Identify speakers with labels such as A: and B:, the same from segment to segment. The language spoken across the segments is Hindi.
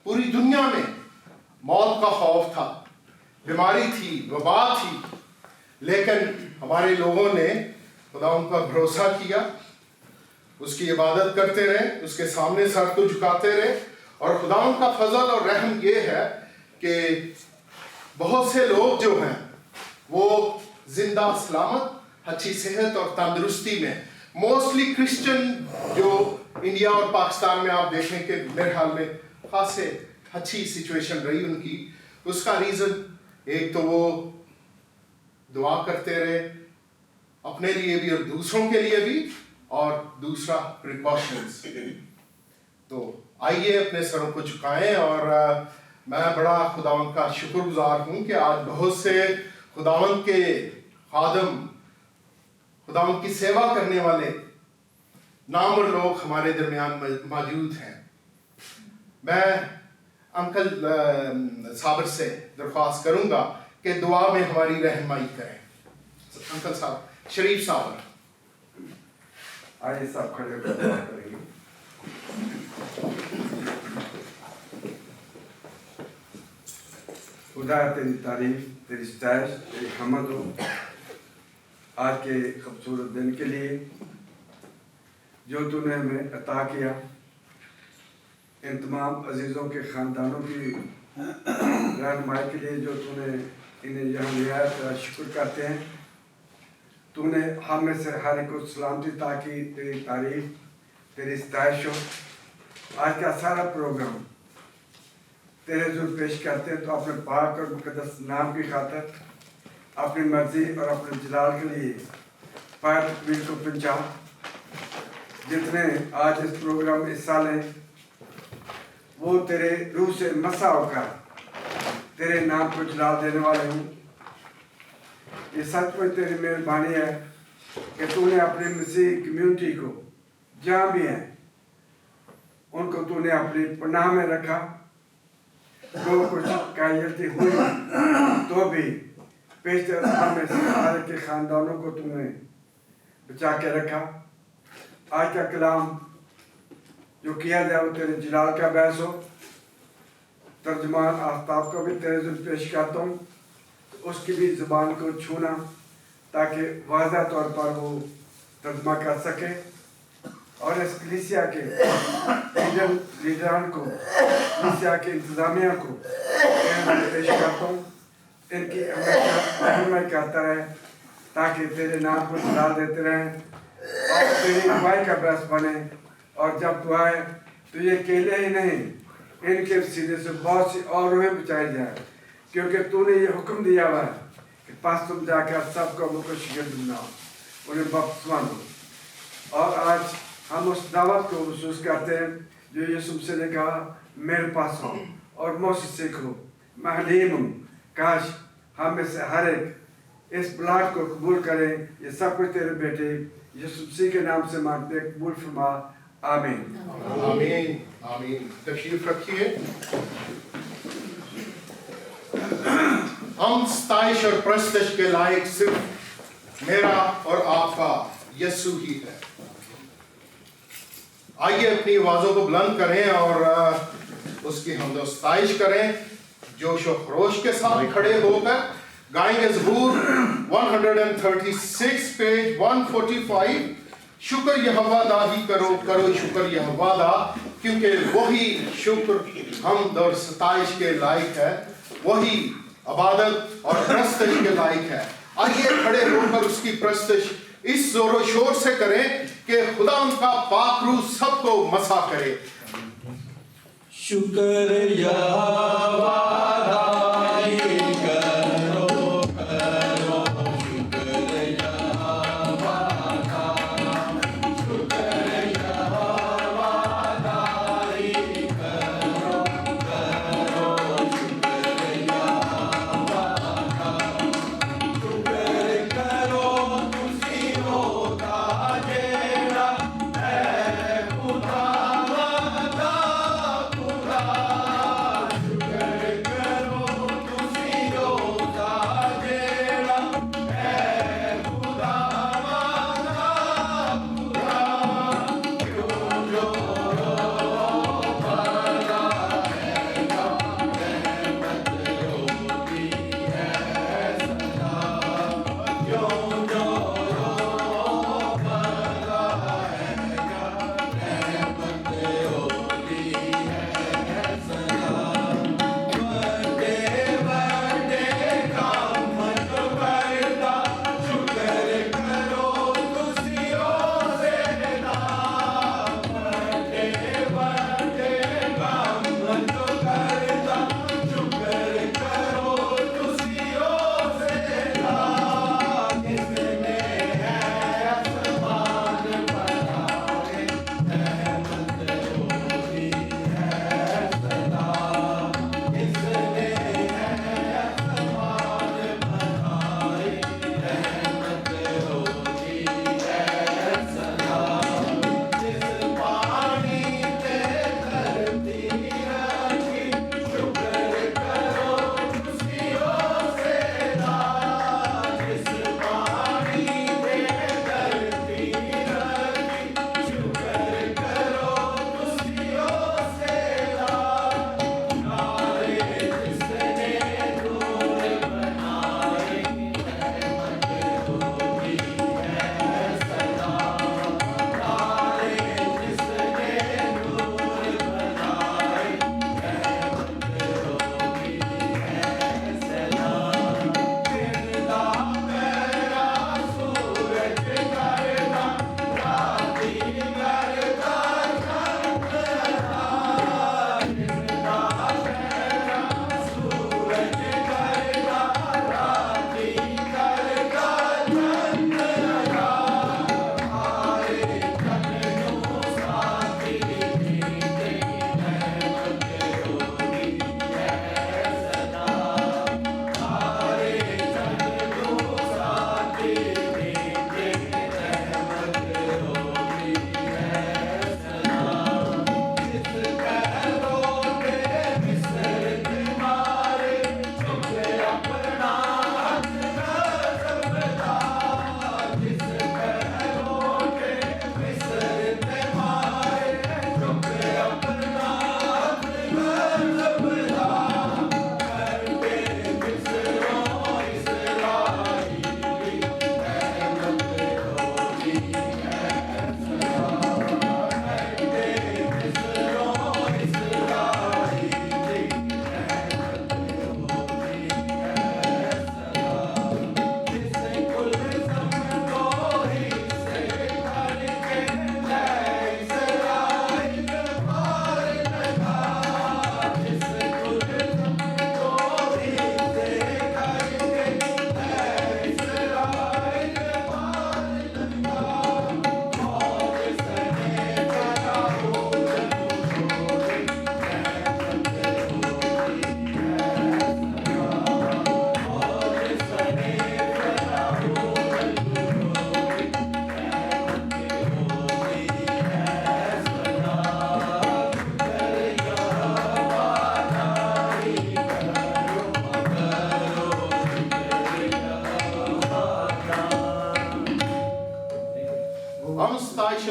A: पूरी दुनिया में मौत का खौफ था, बीमारी थी, वबा थी, लेकिन हमारे लोगों ने खुदा उनका भरोसा किया, उसकी इबादत करते रहे, उसके सामने सर को झुकाते रहे। और खुदा उनका फजल और रहम ये है कि बहुत से लोग जो हैं वो जिंदा सलामत, अच्छी सेहत और तंदुरुस्ती में, मोस्टली क्रिश्चियन जो इंडिया और पाकिस्तान में आप देखें कि मेरे ख्याल में खासे अच्छी सिचुएशन रही उनकी। उसका रीज़न एक तो वो दुआ करते रहे अपने लिए भी और दूसरों के लिए भी, और दूसरा प्रिकॉशंस। तो आइए अपने सरों को झुकाएं। और मैं बड़ा खुदावंद का शुक्रगुजार हूँ कि आज बहुत से खुदावंद के खादम, खुदावंद की सेवा करने वाले नामवर लोग हमारे दरमियान मौजूद हैं। मैं अंकल साबर से दरख्वास्त करूंगा कि दुआ में हमारी रहनुमाई करें। अंकल साहब, शरीफ साहब,
B: आइए सब खड़े होकर दुआ करेंगे। खुदा तेरी तारीफ, तेरी सताइश, तेरी हमद हो आज के खूबसूरत दिन के लिए जो तूने हमें अता किया। इन तमाम अजीज़ों के ख़ानदानों की रहनुमाई के लिए जो तूने इन्हें यहाँ ले आया, तेरा शुक्र करते हैं। तूने हम में से हर एक को सलामती ताकि तेरी तारीफ, तेरी सताइश हो। आज का सारा प्रोग्राम तेरे जुर्म पेश करते हैं, तो अपने पाक और मुक़द्दस नाम की खातिर, अपनी मर्जी और अपने जलाल के लिए पाक तकमील को पहुँचा। जितने आज इस प्रोग्राम में हिस्सा लें वो तेरे रूह से मसा होकर तेरे नाम को जलाल देने वाले हूँ। ये सचमुच तेरी मेहरबानी है कि तूने अपनी मसीह कम्युनिटी को जहाँ भी है उनको तूने अपनी पनाह में रखा। जो कुछ कायरती हुई तो भी पेशतर में से हर के ख़ानदानों को तूने बचा के रखा। आज का कलाम जो किया जाए वो तेरे जलाल का बहस हो। तर्जमान आफ्ताब को भी तेरे जुल्म पेश करता हूँ, उसकी भी ज़ुबान को छूना ताकि वाज़ह तौर पर वो तर्जमा कर सके। और इस कलीसिया के लीडरान को, कलीसिया के इंतज़ामिया को पेश करता हूँ, इनकी हमेशा रहनुमाई करता रहे ताकि तेरे नाम को जलाल देते रहें और तेरी अगुवाई का बहस बने। और जब तू आए तो ये अकेले ही नहीं, इनके सीने से बहुत सी और रूहें बचाई जाए, क्योंकि तूने ये हुक्म दिया हुआ है कि पास तुम जाकर सबको मुझको शिकस्त बनाओ, उन्हें बपतिस्मा दो। और आज हम उस दावत को महसूस करते हैं जो यीशु मसीह ने कहा, मेरे पास हो और मुझसे सीखो, मैं हलीम हूँ। काश हम में से हर एक इस ब्लाड को कबूल करें। ये सब कुछ तेरे बेटे यीशु मसीह के नाम से मांगते हैं, कबूल फरमा। आमीन
A: आमीन आमीन। तशरीफ रखिए। हम सताइश और प्रस्तश के लायक सिर्फ मेरा और आपका यीशु ही है। आइए अपनी आवाज़ों को बुलंद करें और उसकी हमद व सताइश करें। जोश और खरोश के साथ खड़े होकर गाएंगे ज़बूर 136 पेज 145। शुक्र यहोवा दा ही करो, करो शुक्र यहोवा दा, क्योंकि वही शुक्र हमद और सताइश के लायक है, वही इबादत और प्रस्तश के लायक है। आइए खड़े होकर उसकी प्रस्तश इस जोरों शोर से करें कि खुदा उनका पाक रूह सबको मसा करे।
C: शुक्र यहोवा दा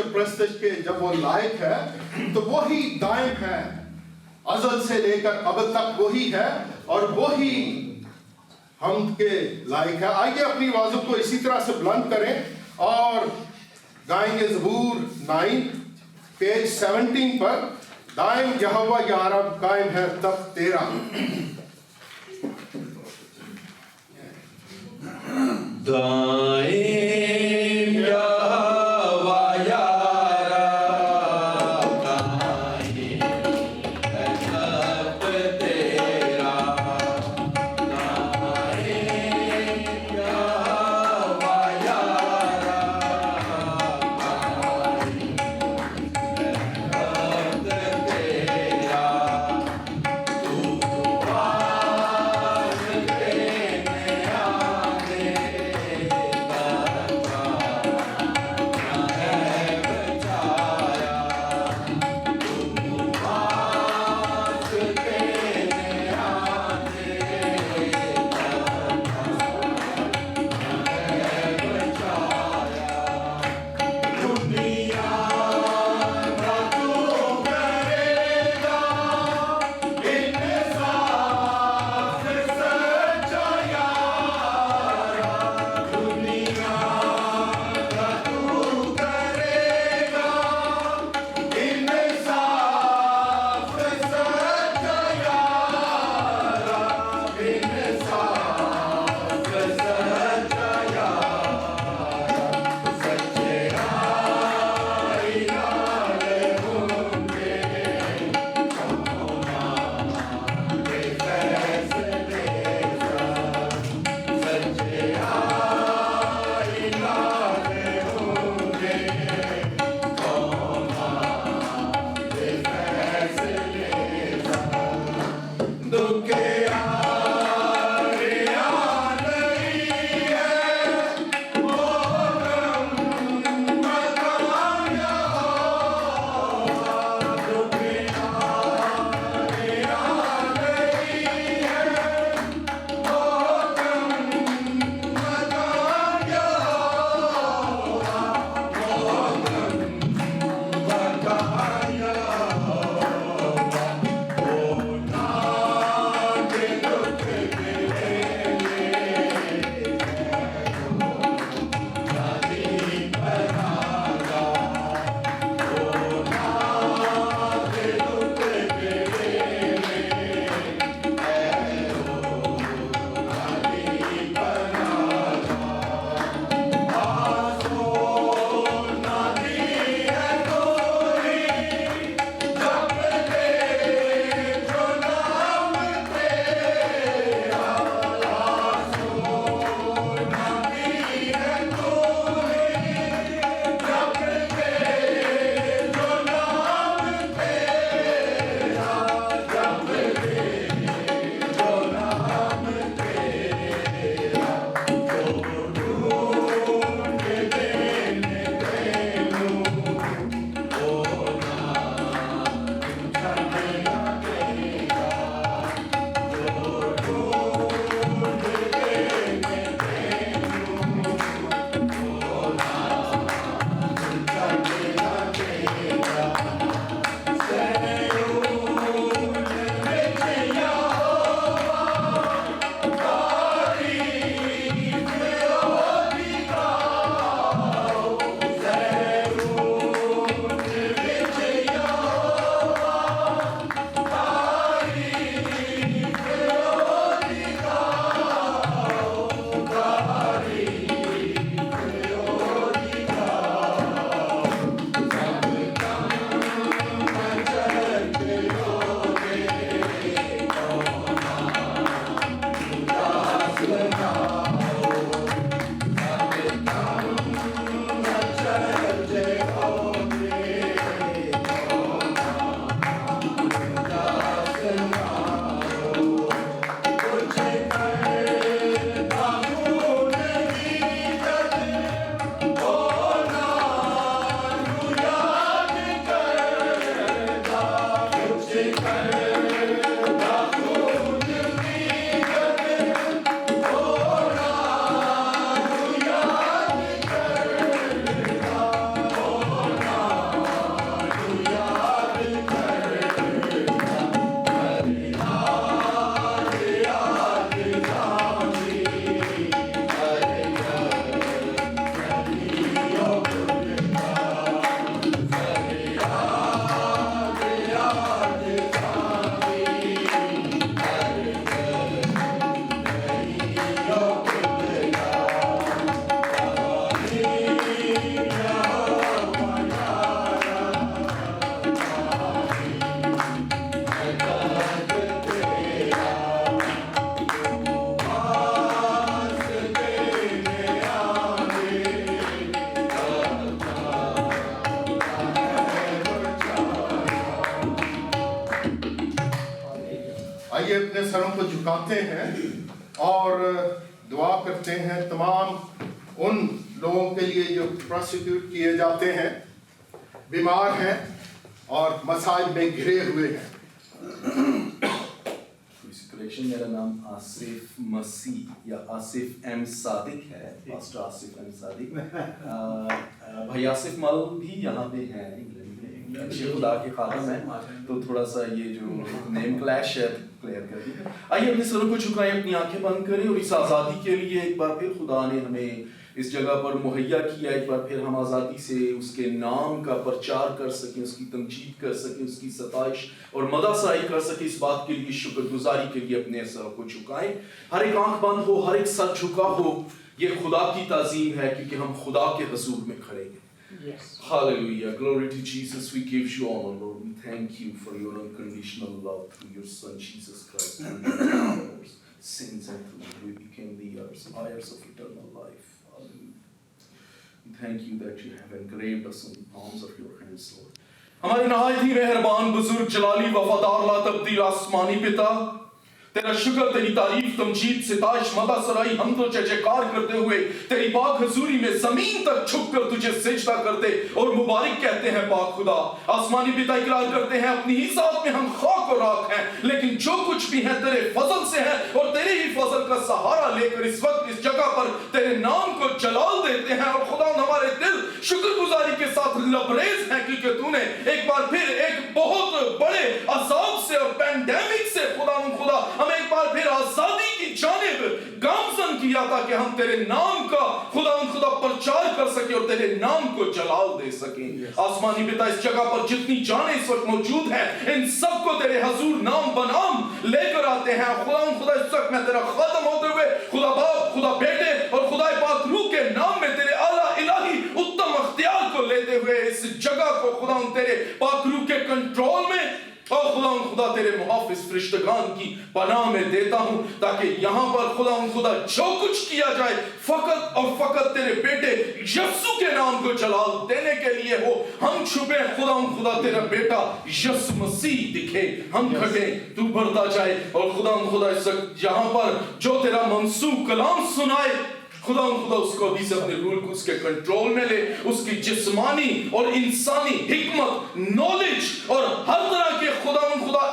A: और प्रस्तुत के जब वो लायक है तो वही दायम है, अज़ल से लेकर अब तक वही है और वही हम के लायक है। आइए अपनी आवाज़ों को इसी तरह से बुलंद करें और गाएंगे ज़बूर 9 पेज 17 पर, दायम यहोवा या रब कायम है तब तेरा।
C: दायम यहोवा या रब कायम है तब तेरा। दायम यहोवा या रब कायम है तब तेरा। तू पास लेने आने का
A: आइए अपने सरों को झुकाते हैं और दुआ करते हैं तमाम उन लोगों के लिए जो प्रोसिक्यूट किए जाते हैं, बीमार हैं और मसाइल में घिरे हुए हैं।
D: करेक्शन, मेरा नाम आसिफ मसीह या आसिफ एम सादिक है, पास्टर आसिफ एम सादिक। भाई आसिफ मल भी यहाँ पे हैं, अच्छे खुदा के खादम हैं, तो थोड़ा सा ये जो नेम क्लैश है क्लियर कर दी। आइए अपने सरों को झुकाएं, अपनी आंखें बंद करें और इस आज़ादी के लिए एक बार फिर खुदा ने हमें इस जगह पर मुहैया किया, एक बार फिर हम आज़ादी से उसके नाम का प्रचार कर सकें, उसकी तमजीद कर सकें, उसकी सताइश और मदासाई कर सकें। इस बात के लिए शुक्रगुजारी के लिए अपने सर को झुकाएं, हर एक आंख बंद हो, हर एक सर झुका हो। ये खुदा की ताज़ीम है क्योंकि हम खुदा के हुजूर में खड़े हैं। Hallelujah, glory to Jesus. We give you honor, Lord. We thank you for your unconditional love through your Son Jesus Christ. Our sins and through we became the heirs of eternal life. We thank you that you have engraved us on the palms of your hands, Lord. हमारे नहायत ही मेहरबान बुजुर्ग जलाली वफादार ला तब्दील आसमानी पिता, तेरा शुक्र, तेरी तारीफ, तमजीद, सिताइश, मदा सराई, हमदो जयकार करते हुए तेरी पाक हजूरी में जमीन तक झुककर तुझे सिजदा करते और मुबारक कहते हैं पाक खुदा। आसमानी पिता इकरार करते हैं अपनी ही जात में हम खाक और राख हैं, लेकिन जो कुछ भी है तेरे फजल से है और तेरे ही फजल का सहारा लेकर इस वक्त इस जगह पर तेरे नाम को जलाल देते हैं। और खुदा हमारे दिल शुक्रगुजारी के साथ लबरेज हैं क्योंकि तूने एक बार फिर एक बहुत बड़े अजाब से और पैंडेमिक से खुदा हमें एक बार फिर आजादी की जानिब गामजन किया था कि हम तेरे नाम का खुदा प्रचार कर सके और तेरे नाम को जलाल दे सके। आसमानी पिता इस जगह पर जितनी जाने इस वक्त मौजूद हैं, इन सबको तेरे हजूर नाम बनाम लेकर आते हैं। खुदा इस वक्त मैं तेरा खादम होते हुए खुदा बाप, खुदा बेटे और खुदा पाक रूह के नाम में तेरे आला इलाही उत्तम अख्तियार को लेते हुए इस जगह को खुदा तेरे पाक रूह के कंट्रोल में और खुदा तेरे मुहाफिज फरिश्तगान की पनाह में देता हूं, ताकि यहां पर खुदा जो कुछ किया जाए फकत और फकत तेरे बेटे यीशु के नाम को जलाल देने के लिए हो। हम छुपे खुदा तेरा बेटा यीशु मसीह दिखे, हम घटे तू बढ़ता जाए। और खुदा इस वक्त यहां पर जो तेरा मंसूब कलाम सुनाए खुदा उसको अभी से अपने रूल को उसके कंट्रोल में ले, उसकी जिस्मानी और इंसानी हिकमत, नॉलेज और हर तरह के खुदा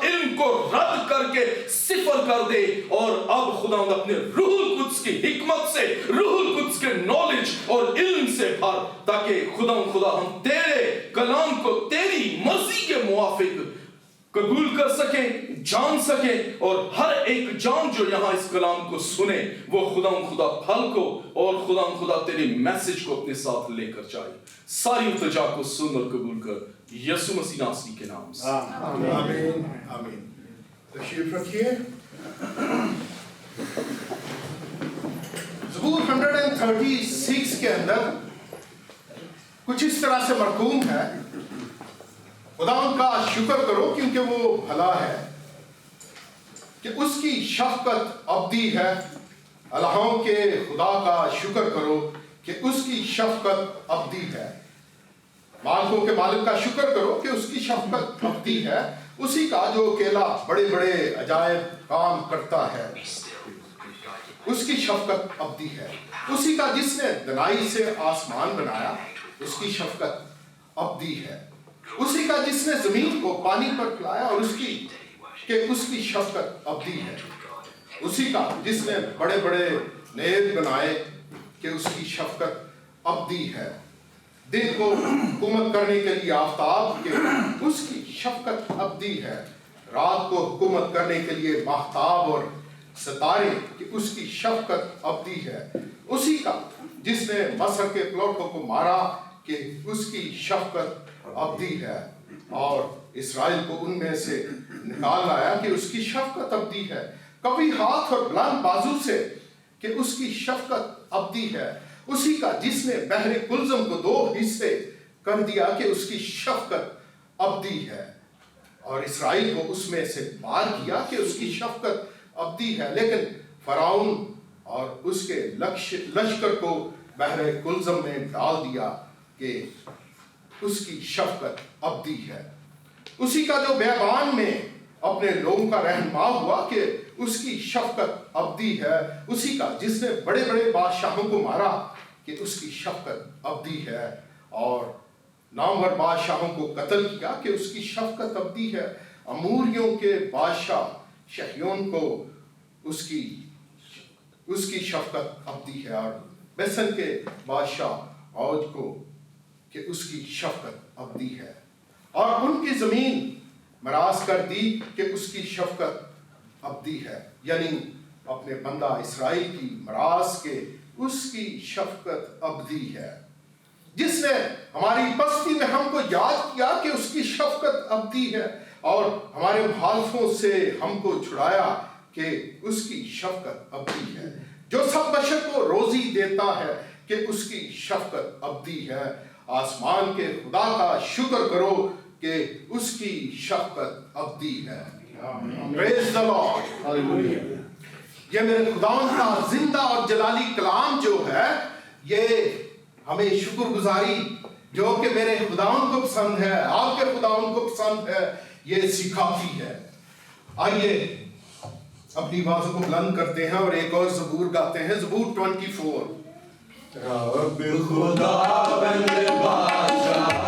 D: इल्म को रद्द करके सिफर कर दे। और अब खुदा अपने रूहुल कुद्स की हिकमत से, रूहुल कुद्स के नॉलेज और इल्म से भर, ताकि खुदा हम तेरे कलाम को तेरी मर्जी के मुआफिक कबूल कर सके, जान सके और हर एक जान जो यहाँ इस कलाम को सुने वो खुदा फल को और खुदा तेरे मैसेज को अपने साथ लेकर जाए। सारी इल्तिजा को सुन और कबूल कर यीशु मसीह नासरी के नाम से
A: आमीन आमीन। तशरीफ रखिए। ज़बूर 136 के अंदर कुछ इस तरह से मरकूम है, खुदा उनका शुक्र करो क्योंकि वो भला है, कि उसकी शफकत अब्दी है। अल्लाहों के खुदा का शुक्र करो कि उसकी शफकत अब्दी है। मालिकों के मालिक का शुक्र करो कि उसकी शफकत अब्दी है। उसी का जो अकेला बड़े बड़े अजायब काम करता है, उसकी शफकत अब्दी है। उसी का जिसने दनाई से आसमान बनाया, उसकी शफकत अब्दी है। उसी का जिसने जमीन को पानी पर फैलाया और उसकी शफकत अब्दी है। उसी का जिसने बड़े बड़े नेज़ बनाए कि उसकी शफकत अब्दी है। दिन को हुकूमत करने के लिए आफताब के उसकी शफकत अब्दी है। रात को हुकूमत करने के लिए महताब और सितारे कि उसकी शफकत अब्दी है। उसी का जिसने मसर के प्लॉटों को मारा कि उसकी शफकत अब्दी है, और इस्राएल को उनमें से निकाल लाया कि उसकी शफकत अब्दी है। कभी हाथ और बुलंद बाजू से कि उसकी शफकत अब्दी है। उसी का जिसने बहरे कुलज़म को 2 हिस्से कर दिया कि उसकी शफकत अब्दी है, और इस्राएल को उसमें से पार किया कि उसकी शफकत अब्दी है। लेकिन फराउन और उसके लश्कर को बहरे कुलज़म में डाल दिया कि उसकी शफकत अब्दी है। उसी का जो बेबान में अपने लोगों का रहनुमा हुआ कि उसकी शफकत अब्दी है, उसी का जिसने बड़े बड़े बादशाहों को मारा कि उसकी शफकत अब्दी है, और नामवर बादशाहों को कत्ल किया कि उसकी शफकत अब्दी है। अमूरियों के बादशाह शहयोन को उसकी शफकत अब्दी है, और बेसन के बादशाह औज को कि उसकी शफकत अब्दी है, और उनकी जमीन मराज कर दी कि उसकी शफकत अब्दी है। यानी अपने बंदा इसराइल की मराज के उसकी शफकत अब्दी है। जिसने हमारी बस्ती में हमको याद किया कि उसकी शफकत अब्दी है, और हमारे मुखालफों से हमको छुड़ाया कि उसकी शफकत अब्दी है। जो सब बशर को रोजी देता है कि उसकी शफकत अब्दी है। आसमान के खुदा का शुक्र करो कि उसकी शफकत अब्दी है। Praise the Lord. ये मेरे खुदावंद का जिंदा और जलाली कलाम जो है, ये हमें शुक्रगुजारी जो कि मेरे खुदावंद को पसंद है, आपके खुदावंद को पसंद है, ये सिखाती है। आइए अपनी आवाज़ों को बुलंद करते हैं और एक और ज़बूर गाते हैं, ज़बूर 24।
C: रब खुदावंद बादशाह